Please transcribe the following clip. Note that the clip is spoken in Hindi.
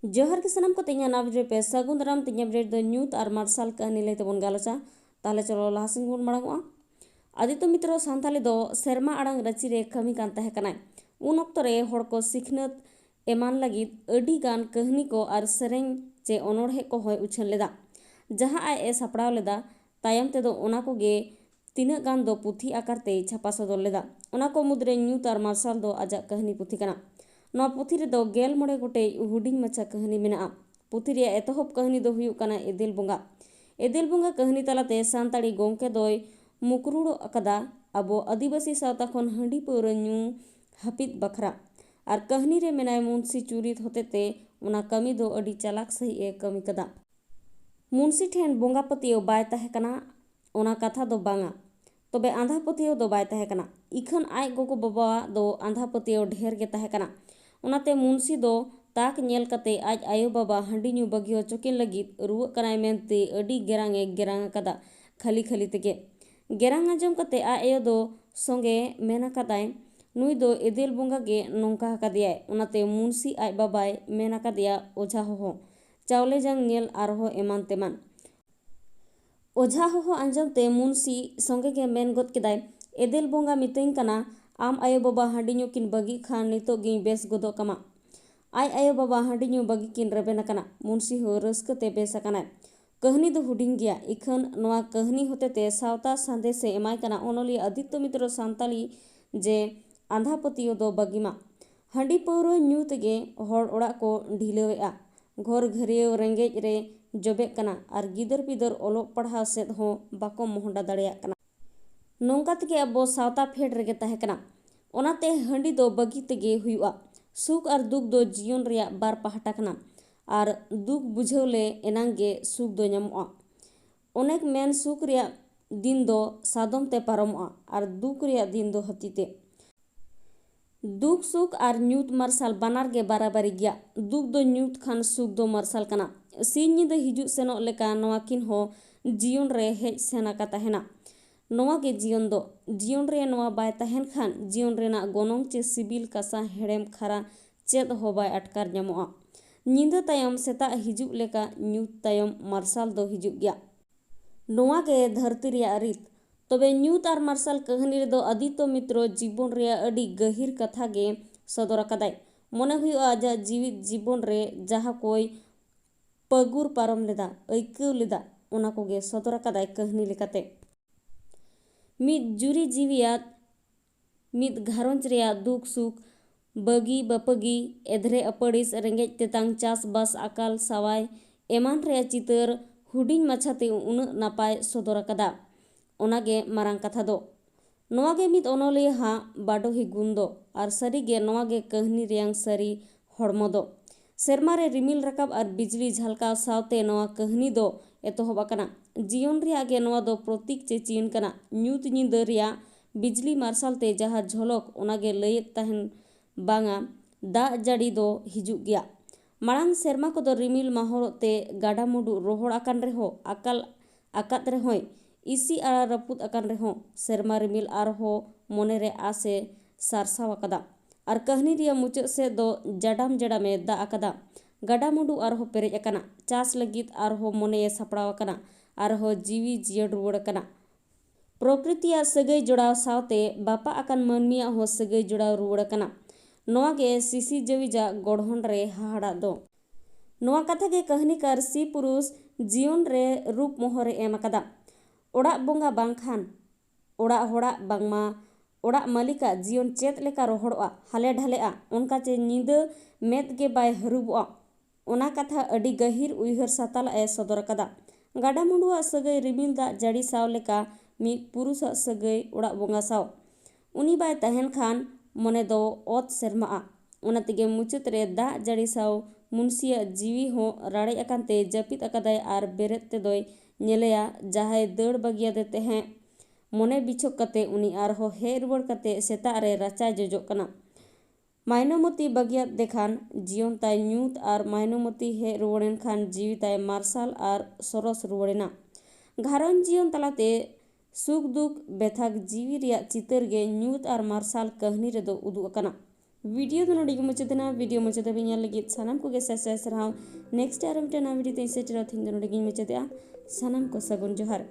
जोहर के सनम को तिnya नाबरे पे सगुन दाराम तिnya ब्रेड द ᱧᱩᱛ ᱟᱨ ᱢᱟᱨᱥᱟᱞ ᱠᱟᱹᱦᱱᱤ ᱞᱟᱹᱭ ᱛᱮᱵᱚᱱ ᱜᱟᱞᱚᱪᱟ ᱛᱟᱦᱞᱮ ᱪᱚᱞᱚ ᱞᱟᱦᱟ ᱥᱮᱱ ᱵᱚᱱ ᱢᱟᱲᱟᱝᱚᱜᱼᱟ। ᱟᱫᱤᱛᱚ ᱢᱤᱛᱨᱚ ᱥᱟᱱᱛᱟᱞᱤ ᱫᱚ ᱥᱮᱨᱢᱟ ᱟᱲᱟᱝ ᱨᱟᱹᱪᱤ ᱨᱮ ᱠᱟᱹᱢᱤ ᱠᱟᱱ ᱛᱟᱦᱮᱸ ᱠᱟᱱᱟᱭ। ᱩᱱ ᱚᱠᱛᱚ ᱨᱮ ᱦᱚᱲ ᱠᱚ ᱥᱤᱠᱷᱱᱟᱹᱛ ᱮᱢᱟᱱ ᱞᱟᱹᱜᱤᱫ ᱟᱹᱰᱤ ᱜᱟᱱ ᱠᱟᱹᱦᱱᱤ ᱠᱚ ᱟᱨ ᱥᱮᱨᱮᱧ ᱪᱮ ᱚᱱᱚᱬᱦᱮ ᱠᱚ ᱦᱚᱭ ᱩᱪᱷᱟᱹᱱ ᱞᱮᱫᱟ। ᱡᱟᱦᱟᱸ ᱟᱡ ᱮ ᱥᱟᱯᱲᱟᱣ ᱞᱮᱫᱟ ᱛᱟᱭᱚᱢ ᱛᱮᱫᱚ ᱚᱱᱟ ᱠᱚᱜᱮ ᱛᱤᱱᱟᱹᱜ ᱜᱟᱱ ᱫᱚ ᱯᱩᱛᱷᱤ ᱟᱠᱟᱨ ᱛᱮᱭ ᱪᱷᱟᱯᱟ ᱥᱚᱫᱚᱨ ᱞᱮᱫᱟ। ᱚᱱᱟ ᱠᱚ ᱢᱩᱫᱽᱨᱮ ᱧᱩᱛ ᱟᱨ ᱢᱟᱨᱥᱟᱞ ᱫᱚ ᱟᱡᱟᱜ ᱠᱟᱹᱦᱱᱤ ᱯᱩᱛᱷᱤ ᱠᱟᱱᱟ। ᱱᱚᱣᱟ ᱯᱩᱛᱷᱤ ᱨᱮᱫᱚ 16 ᱜᱚᱴᱮᱡ ᱦᱩᱰᱤᱧ ᱢᱟᱪᱷᱟ ᱠᱟᱹᱦᱱᱤ ᱢᱮᱱᱟᱜᱼᱟ। ᱯᱩᱛᱷᱤ ᱨᱮᱭᱟᱜ ᱮᱛᱚᱦᱚᱵ ᱠᱟᱹᱦᱱᱤ ᱫᱚ ᱦᱩᱭᱩᱜ ᱠᱟᱱᱟ ᱮᱫᱮᱞ ᱵᱚᱸᱜᱟ। ᱮᱫᱮᱞ ᱵᱚᱸᱜᱟ ᱠᱟᱹᱦᱱᱤ ᱛᱟᱞᱟᱛᱮ ᱥᱟᱱᱛᱟᱲᱤ ᱜᱚᱢᱠᱮ ᱫᱚᱭ ᱢᱩᱠᱨᱩᱲ ᱟᱠᱟᱫᱟ ᱟᱵᱚ ᱟᱹᱫᱤᱵᱟᱹᱥᱤ ᱥᱟᱶᱛᱟ ᱠᱷᱚᱱ ᱦᱟᱺᱰᱤ ᱯᱟᱹᱣᱨᱟᱹ ᱧᱩ ᱦᱟᱹᱯᱤᱫ ᱵᱟᱠᱷᱨᱟ। ᱟᱨ ᱠᱟᱹᱦᱱᱤ ᱨᱮ ᱢᱮᱱᱟᱭ ᱢᱩᱱᱥᱤ ᱪᱩᱨᱤᱛ ᱦᱚᱛᱮᱛᱮ ᱚᱱᱟ ᱠᱟᱹᱢᱤ ᱫᱚ ᱟᱹᱰᱤ ᱪᱟᱞᱟᱠ ᱥᱟᱺᱦᱤᱡ ᱮ ᱠᱟᱹᱢᱤ ᱠᱟᱫᱟ। ᱢᱩᱱᱥᱤ ᱴᱷᱮᱱ ᱵᱚᱸᱜᱟ ᱯᱟᱹᱛᱭᱟᱹᱣ ᱵᱟᱭ ᱛᱟᱦᱮᱸ ᱠᱟᱱᱟ ᱚᱱᱟ ᱠᱟᱛᱷᱟ ᱫᱚ ᱵᱟᱝᱟ, ᱛᱚᱵᱮ ᱟᱸᱫᱷᱟ ᱯᱟᱹᱛᱭᱟᱹᱣ ᱫᱚ ᱵᱟᱭ ᱛᱟᱦᱮᱸ ᱠᱟᱱᱟ। ᱤᱠᱷᱟᱹᱱ ᱟᱡ ᱜᱚᱜᱚ ᱵᱟᱵᱟᱣᱟᱜ ᱫᱚ ᱟᱸᱫᱷᱟ ᱯᱟᱹᱛᱭᱟᱹᱣ ᱰᱷᱮᱨ ᱜᱮ ᱛᱟᱦᱮᱸ ᱠᱟᱱᱟ। ᱚᱱᱟᱛᱮ ᱢᱩᱱᱥᱤ ᱫᱚ ᱛᱟᱠ ᱧᱮᱞ ᱠᱟᱛᱮ ᱟᱡ ᱟᱭᱳ ᱵᱟᱵᱟ ᱦᱟᱺᱰᱤ ᱧᱩ ᱵᱟᱹᱜᱤ ᱦᱚᱪᱚ ᱠᱤᱱ ᱞᱟᱹᱜᱤᱫ ᱨᱩᱣᱟᱹᱜ ᱠᱟᱱᱟᱭ ᱢᱮᱱᱛᱮ ᱟᱹᱰᱤ ᱜᱮᱨᱟᱝ ᱮ ᱜᱮᱨᱟᱝ ᱟᱠᱟᱫᱟ ᱠᱷᱟᱹᱞᱤ ᱠᱷᱟᱹᱞᱤ ᱛᱮᱜᱮ। ᱜᱮᱨᱟᱝ ᱟᱸᱡᱚᱢ ᱠᱟᱛᱮ ᱟᱡ ᱟᱭᱳ ᱫᱚ ᱥᱚᱸᱜᱮ ᱢᱮᱱ ᱟᱠᱟᱫᱟᱭ ᱱᱩᱭ ᱫᱚ ᱮᱫᱮᱞ ᱵᱚᱸᱜᱟ ᱜᱮ ᱱᱚᱝᱠᱟ ᱟᱠᱟᱫᱮᱭᱟᱭ। ᱚᱱᱟᱛᱮ ᱢᱩᱱᱥᱤ ᱟᱡ ᱵᱟᱵᱟᱭ ᱢᱮᱱ ᱟᱠᱟᱫᱮᱭᱟ ᱚᱡᱷᱟ ᱦᱚᱦᱚ, ᱪᱟᱣᱞᱮ ᱡᱟᱝ ᱧᱮᱞ ᱟᱨᱦᱚᱸ ᱮᱢᱟᱱ ᱛᱮᱢᱟᱱ। ᱚᱡᱷᱟ ᱦᱚᱦᱚ ᱟᱸᱡᱚᱢ ᱛᱮ ᱢᱩᱱᱥᱤ ᱥᱚᱸᱜᱮ ᱜᱮ ᱢᱮᱱ ᱜᱚᱫ ᱠᱮᱫᱟᱭ ᱮᱫᱮᱞ ᱵᱚᱸᱜᱟ ᱢᱤᱛᱟᱹᱧ ᱠᱟᱱᱟ ᱟᱢ ᱟᱭᱳ ᱵᱟᱵᱟ ᱦᱟᱺᱰᱤ ᱧᱩ ᱠᱤᱱ ᱵᱟᱹᱜᱤ ᱠᱷᱟᱱ ᱱᱤᱛᱚᱜ ᱜᱤᱧ ᱵᱮᱥ ᱜᱚᱫᱚᱜ ᱠᱟᱢᱟ। ᱟᱡ ᱟᱭᱳ ᱵᱟᱵᱟ ᱦᱟᱺᱰᱤ ᱧᱩ ᱵᱟᱹᱜᱤ ᱠᱤᱱ ᱨᱮᱵᱮᱱ ᱟᱠᱟᱱᱟ। ᱢᱩᱱᱥᱤ ᱦᱚᱸ ᱨᱟᱹᱥᱠᱟᱹᱛᱮ ᱵᱮᱥ ᱟᱠᱟᱱᱟᱭ। ᱠᱟᱹᱦᱱᱤ ᱫᱚ ᱦᱩᱰᱤᱧ ᱜᱮᱭᱟ, ᱤᱠᱷᱟᱹᱱ ᱱᱚᱣᱟ ᱠᱟᱹᱦᱱᱤ ᱦᱚᱛᱮᱛᱮ ᱥᱟᱶᱛᱟ ᱥᱟᱸᱫᱮᱥᱮ ᱮᱢᱟᱭ ᱠᱟᱱᱟ ᱚᱱᱚᱞᱤᱭᱟᱹ ᱟᱫᱤᱛᱛᱚ ᱢᱤᱛᱨᱚ ᱥᱟᱱᱛᱟᱞᱤ ᱡᱮ ᱟᱸᱫᱷᱟ ᱯᱟᱹᱛᱭᱟᱹᱣ ᱫᱚ ᱵᱟᱹᱜᱤ ᱢᱟ। ᱦᱟᱺᱰᱤ ᱯᱟᱹᱣᱨᱟᱹ ᱧᱩ ᱛᱮᱜᱮ ᱦᱚᱲ ᱚᱲᱟᱜ ᱠᱚ ᱰᱷᱤᱞᱟᱹᱣᱮᱜᱼᱟ, ᱜᱷᱚᱨ ᱜᱷᱟᱹᱨᱭᱟᱹᱣ ᱨᱮᱸᱜᱮᱡ ᱨᱮ ᱡᱚᱵᱮᱜ ᱠᱟᱱᱟ ᱟᱨ ᱜᱤᱫᱟᱹᱨ ᱯᱤᱫᱟᱹᱨ ᱚᱞᱚᱜ ᱯᱟᱲᱦᱟᱣ ᱥᱮᱫ ᱦᱚᱸ ᱵᱟᱠᱚ ᱢᱚᱦᱰᱟ ᱫᱟᱲᱮᱭᱟᱜ ᱠᱟᱱᱟ। ᱱᱚᱝᱠᱟ ᱛᱮᱜᱮ ᱟᱵᱚ ᱥᱟᱶᱛᱟ ᱯᱷᱮᱰ ᱨᱮᱜᱮ ᱛᱟᱦᱮᱸ ᱠᱟᱱᱟ। ᱚᱱᱟᱛᱮ ᱦᱟᱺᱰᱤ ᱫᱚ ᱵᱟᱹᱜᱤ ᱛᱮᱜᱮ ᱦᱩᱭᱩᱜᱼᱟ। ᱥᱩᱠ ᱟᱨ ᱫᱩᱠ ᱫᱚ ᱡᱤᱭᱚᱱ ᱨᱮᱭᱟᱜ ᱵᱟᱨ ᱯᱟᱦᱴᱟ ᱠᱟᱱᱟ ᱟᱨ ᱫᱩᱠ ᱵᱩᱡᱷᱟᱹᱣ ᱞᱮ ᱮᱱᱟᱝ ᱜᱮ ᱥᱩᱠ ᱫᱚ ᱧᱟᱢᱚᱜᱼᱟ। ᱚᱱᱮᱠ ᱢᱮᱱ ᱥᱩᱠ ᱨᱮᱭᱟᱜ ᱫᱤᱱ ᱫᱚ ᱥᱟᱫᱚᱢ te ᱯᱟᱨᱚᱢᱚᱜᱼᱟ ᱟᱨ ᱫᱩᱠ ᱨᱮᱭᱟᱜ ᱫᱤᱱ ᱫᱚ ᱦᱟᱹᱛᱤ te। दुख सुख और ᱧᱩᱛ मार्शल बानार गे बाराबारी गया। दुख दो ᱧᱩᱛ खान सुख दो मार्शल कना। सिंह ᱧᱤᱫᱟᱹ हिजुग सेनोग लेका नोवा किन हो जीवन रे हेज सेन आका तहेना। नोवा गे जीवन दो जीवन रे नोवा बाय तहेन खान जीवन रेना गोनोंग चे सिबिल कासा हेड़ेम खारा चेद हो बाय अटकार ᱧᱟᱢᱚᱜᱼᱟ। ᱧᱤᱫᱟᱹ तायम सेता हिजुग लेका ᱧᱩᱛ तायम मार्शल दो हिजुग गया। नोवा गे धरती रेया रीत। तबे ᱧᱩᱛ और मार्शल कहानी रे दो आदित्य मित्रो जीवन रेया अडी गहिर कथा गे सदर आकादाय। मने हुयुआ आजा जीवित जीवन रे जहाँ कोई पगुर पारम लेदा ऐकव लेदा ओना कोगे सदर आकादाय कहानी लेकाते। मिद जुरी जीवियात मिद घारंज रेया दुख सुख बगी बपगी एधरे अपड़िस रेंगेज तेतांग चास बास आकाल सवाय एमान रेया चितर हुडिंग माछाते उन्ना नापाय सदर आकादा। ओनागे मारांग कथा दो नोवागे मिद अनोलिया हा बाडोही गुंदो और सरीगे नोवागे कहानी रेयांग सरी हड़मो दो। सेरमा रे रिमिल रकाब और बिजली झलकाव सावते नोवा कहानी दो एतोहब आकाना। जीवन रेया गे नोवा दो प्रतीक चे चीन कना। ᱧᱩᱛ ᱧᱤᱫᱟᱹ रेया बिजली मार्शल ते जहाँ झलक ओनागे लयेत तहन बांगा दाग जाड़ी दो हिजुग गया। मारांग सेरमा को दो रिमिल माहौरत ते गाडा मुडु रोहड़ आकान रेहो आकाल आकात रेहोय इसी आड़ा रपुद आकान रेहो सेरमा रिमिल आरहो मोने रे आसे सारसाव आकादा। और कहानी रिया मुचाद से दो जडाम जडामे दा आकादा। गाडा मुडु आरहो पेरेज आकाना। चास लगित आरहो मोने सापड़ाव आकाना आरहो जीवी जियड़ रुवड़ आकाना। प्रकृतिया सगै जोड़ाव सावते बापा आकान मानमिया हो सगै जोड़ाव रुवड़ आकाना। नोवागे सिसी जविजा गढ़हन रे हाहाड़ा दो। नोवा कथा गे कहानीकार सी पुरुष जीवन रे रूप मोहरे एम आकादा। ओड़ा बोंगा बांखान ओड़ा होड़ा बांगमा ओड़ा मालिका जीवन चेत लेका रोहड़ोआ हाले ढालेआ उनका चे नींद मेद गे बाय हरूबोआ। ओना कथा अडी गहिर उयहर साताला ए सदर आकादा। गाडा मुंडुआ सगै रिमिल दा जाड़ी साव लेका मी पुरुषा सगै ओड़ा बोंगा साव उनी बाय तहेन खान मने दो ओत सेरमाआ। ओना तेगे मुचाद रे दा जाड़ी साव मुनसिया जीवी हो राड़े आकानते जपित आकादाय आर बेरेत ते दोय नेलेया जहाय दड़ बागिया दे तेहे मने बिछोक कते उनी आरहो हे रुवड़ कते सेता रे राचाय जोजोक कना। मायनोमती बागिया देखान जीवन ताय ᱧᱩᱛ और मायनोमती हे रुवड़ेन खान जीवी ताय मार्शल और सरस रुवड़ेना। घारंज जीवन तलाते सुख दुख बेथाक जीवी रिया चितर गे ᱧᱩᱛ और मार्शल कहानी रे दो उदुग आकाना। वीडियो तो नोड़ी मुचादेना वीडियो मुचादे भी लगे सानाम को साय सारहाव नेक्स्ट आरो मिटे ना वीडियो ते सेटेरो थिंग नोड़ी मुचादे सानाम को सगुन जोहार।